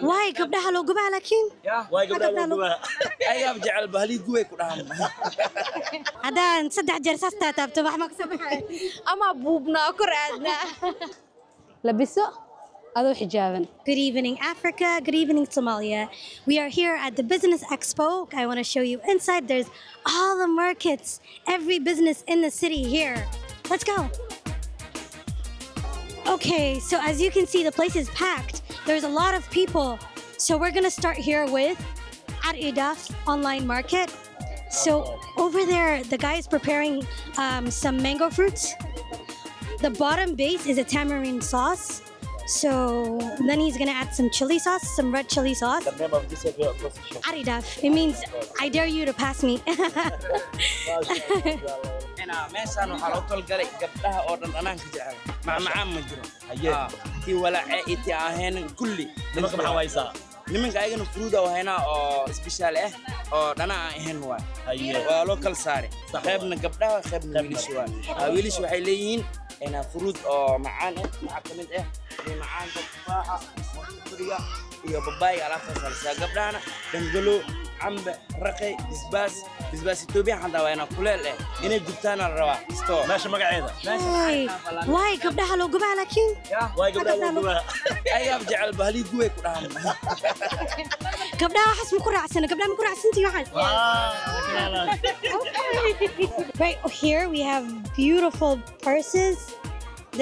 واي قبلها لو قبها لكن واي قبلها لو قبها أيام جعل بهلي قوي كلهم هذا نصدق جرسات تابت ما مكسبها أما بوبنا كرادنا لبسه هذا حجابا. Good evening Africa, good evening Somalia. We are here at the Business Expo. I want to show you inside. There's all the markets, every business in the city here. Let's go. Okay, so as you can see, the place is packed. There's a lot of people. So we're gonna start here with Aridaf online market. So over there, the guy is preparing some mango fruits. The bottom base is a tamarind sauce. So then he's gonna add some chili sauce, some red chili sauce. The name of this position. Aridaf. It means I dare you to pass me. أنا مثلاً وحلوطل قري قبلها أوردن أنا كجعل مع مجرم. تي ولا عائتي أهين كلي. نمك محاويسا. نمك أيجن فرودا وهنا سبيشال أو أنا أهين هو. ولوكال ساري. خيبنا قبلها خيبنا ويلشوا. ويلشوا حيلين أنا فروت معانا معكمين معانا تفاحة فريا iyo babaay alaabta salsa gabdhana dangalo amba raqay bisbaas Itoobiya xanta wayna kuleel inay gubtaan la rabaa sto meesha magaceeda waay gabdhaha loo gubaa laakiin waay gabdhaha loo gubaa ayab jecel bahli guway ku dhahan gabdhaha waxas ma ku raacsan gabdhaha ma ku raacsantii waxan right here we have beautiful purses.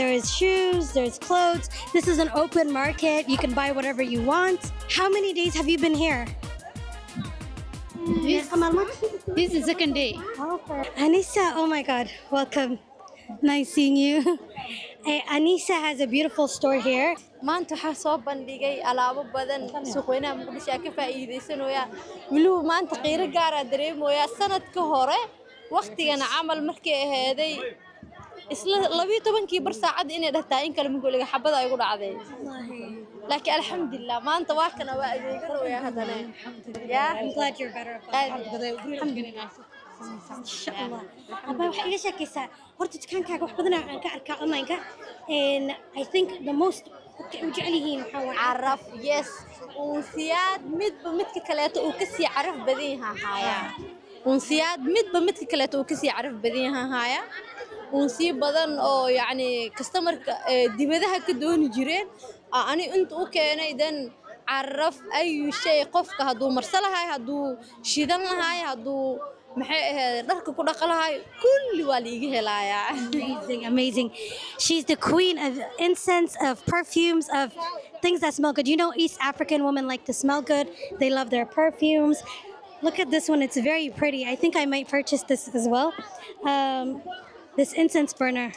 There's shoes, there's clothes. This is an open market. You can buy whatever you want. How many days have you been here? This is the second day. Okay. Anissa, oh my God, welcome. Nice seeing you. Anissa has a beautiful store here. maanta waxa soo bandhigay alaabo badan suuqweynaha Muqdisho ka faa'iideysanaya waliba maanta qiiro gaar ah dareemaya sanadka hore waqtigan amal markii aheeday isla 12 bar saacad inay dhahtaa in kale mugo laga xabada ay ugu dhacday laakiin alxamdulillah maanta waa kana waa adeeganayaa hadana I'm glad you're better. Alhamdulillah. Inshallah. Aba waxa iga sheekaysaa horta dukaankaaga wax badan aan ka arkaa online-ka and I think the most u jecel yihiin waxa waa caraf yes unsiyaad midba midka kale uu ka sii caraf badan yahay haya unsiyaad midba midka kale uu ka sii caraf badan yahay haya unsi badan oo yani customer-ka dibadaha ka dooni jireen ani inta u keenay dan caraf ay shay qofka haduu marsalahay haduu shidan lahay haduu maxay ahayd dharka ku dhaqalahay kulli waa liiga helaya amazing she's the queen of incense of perfumes of things that smell good. You know East African women like to smell good. They love their perfumes. Look at this one, it's very pretty. I think I might purchase this as well. This incense burner.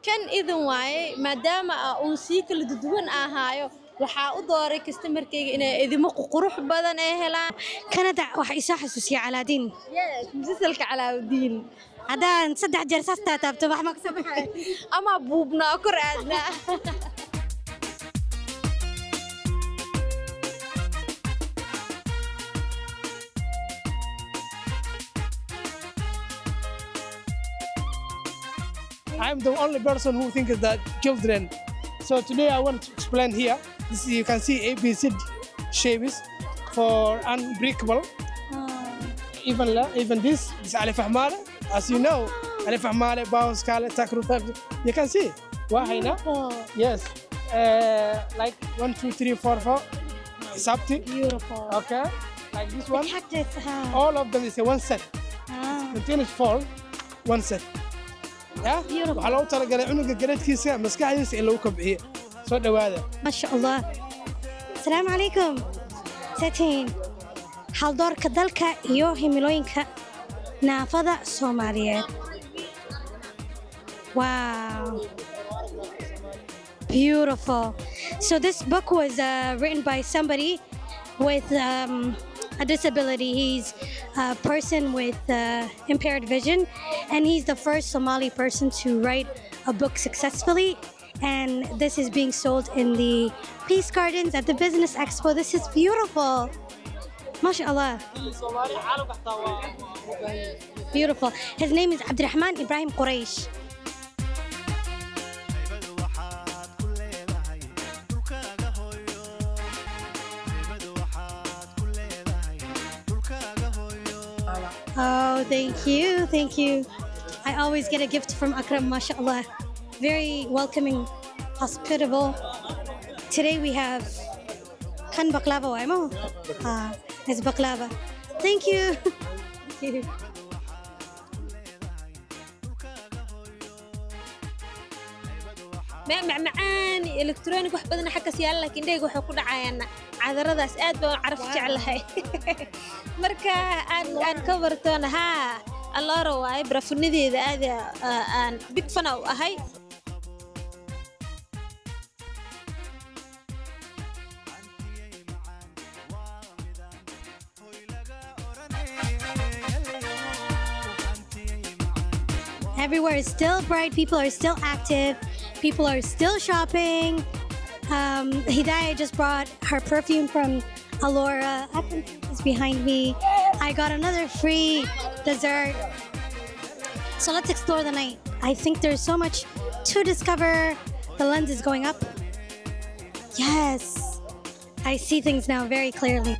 Kan idin waaye maadaama uu si kala duwan ahaayo waxa u dooray customer-kayga inay idimo qurux badan ay helaan Canada waxa isoo xasuusiya Aladdin. yes musalsalka Aladdin hadaan 3 jeer saas taabto wax ma ka sameeyay ama buubna kuraadna I'm the only person who thinks that children. So today I want to explain here. This is, you can see ABC shapes for unbreakable. Even this Alif Ahmara. As you know, Alif Ahmara, Bounce, Kala, Takru. You can see. Wahina. Yes. Like 1, 2, 3, 4, 4. Sabti. Beautiful. Okay. Like this one. Cactus, all of them is a one set. Continuous fall, one set. Yeah. Beautiful. وعلى وتر قال عنق قريت كيسة مسكعيس إلا وكبعية صدق هذا ما شاء الله. السلام عليكم ساتين هل دور كدلك يوهي ملوينك نافذة سوماليات. Wow, beautiful. So this book was written by somebody with a disability. He's a person with impaired vision, and he's the first Somali person to write a book successfully. And this is being sold in the Peace Gardens at the Business Expo. This is beautiful. MashaAllah. Beautiful. His name is Abdurrahman Ibrahim Quraish. Oh, thank you. Thank you. I always get a gift from Akram, mashallah. Very welcoming, hospitable. Today we have kan baklava, waimo? It's baklava. Thank you. Thank you. معان الكترونيك wax badan xagga siyaal laakiin dhayga waxa ku dhacayaan cadaradaas aad baan caraf jecelahay marka aan ka wartoon ha allaro way barafunideeda aad aan big fan u ahay Everywhere is still bright. People are still active. People are still shopping. Hidayah just brought her perfume from Alora. Akram is behind me. I got another free dessert. So let's explore the night. I think there's so much to discover. The lens is going up. Yes. I see things now very clearly.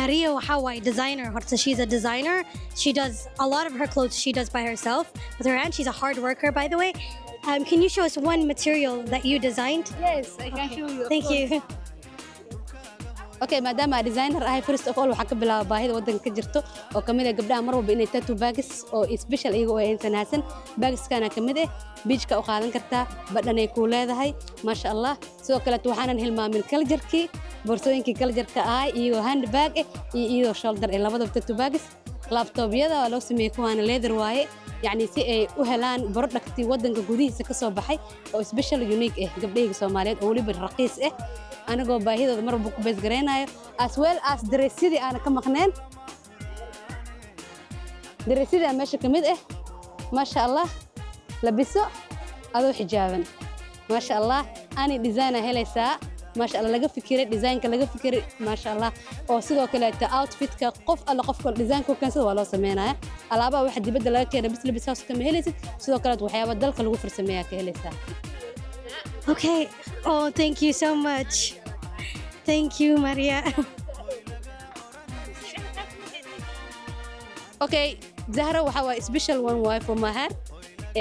Rio Hawaii designer. She's a designer. She does a lot of her clothes she does by herself with her hand. She's a hard worker, by the way. Can you show us one material that you designed? Yes, I can show you. Thank you. Okay, madam, I'm a designer. I first of all waxaan ka bilaabay baahida wadanka ka jirto oo kamid ah gabdhaha mar walba inay tattoo bags oo special iyaga oo intanaasan bagskana kamid ah beachka u qaadan kartaa badhan ay ku leedahay masha Allah sidoo kale waxaanan hilmaamin culture-kii boorsooyinkii culture-ka ah iyo handbag iyo shoulder ee labadaba tattoo bags laptop-yada oo loo sameeyay kuwaana leather waaye يعني si ay u helaan producti wadanka gudihiisa ka soo baxay oo special unique ah gabdhaha Soomaaliyeed oo waliba raqiis ah anagoo baahidooda mar walba ku bees gareynayo as well as dressidii aan ka maqneen dressidii meesha kamid ah masha Allah labiso adoo xijaaban masha Allah ani designer helaysaa masha Allah laga fikiray designka laga fikiray masha Allah oo sidoo kale ta outfitka qof alla qofka designka kan sida waa loo sameeynaa alaabaha waxa dibadda laga keenay bis labisaas ka helaysid sidoo kale waxyaabo dalka lagu farsameeyaa ka helaysaa Okay. Oh, thank you so much. Thank you, Maria. Okay, Zahra waxa waa special one way for my hair.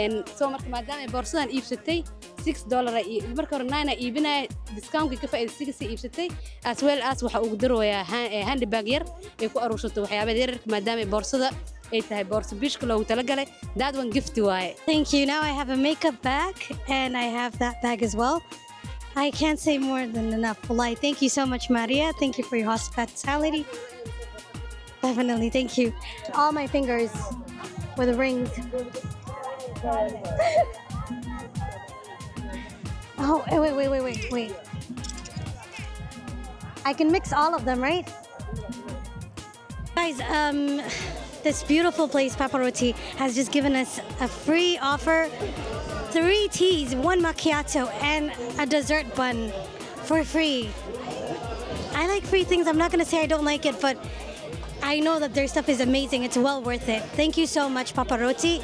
And so marka maadaama ay boorsadan iibsatay $6 ay marka hore 9 ay iibinay discount ka faa'iido 6 iibsatay as well as waxa uu darooyaa handbag yar ay ku aruursato waxyaabada yar maadaama ay boorsada ay tahay boorso beachka loogu talagalay that one gift waaye. Thank you. Now I have a makeup bag and I have that bag as well. I can't say more than enough. Wallahi, thank you so much, Maria. Thank you for your hospitality. Definitely, thank you. All my fingers with rings. Oh, wait. I can mix all of them, right? Guys, this beautiful place, Paparotti, has just given us a free offer. 3 teas, 1 macchiato, and a dessert bun for free. I like free things. I'm not going to say I don't like it, but I know that their stuff is amazing. It's well worth it. Thank you so much, Paparotti.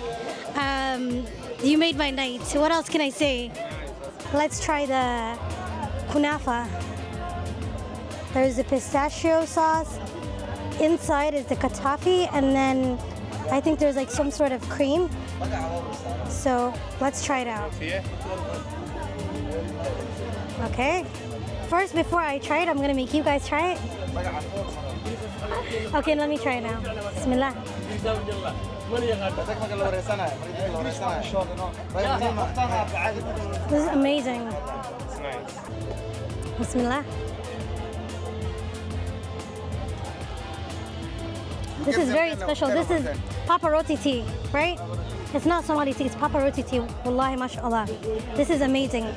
You made my night. What else can I say? Let's try the kunafa. There's the pistachio sauce. Inside is the katafi, and then I think there's like some sort of cream. So let's try it out. Okay. First, before I try it, I'm gonna make you guys try it. Okay, let me try it now. Bismillah. This is amazing. Bismillah. This is very special. This is Paparotti tea, right? It's not Somali tea, it's Paparotti tea. Wallahi, mashallah. This is amazing.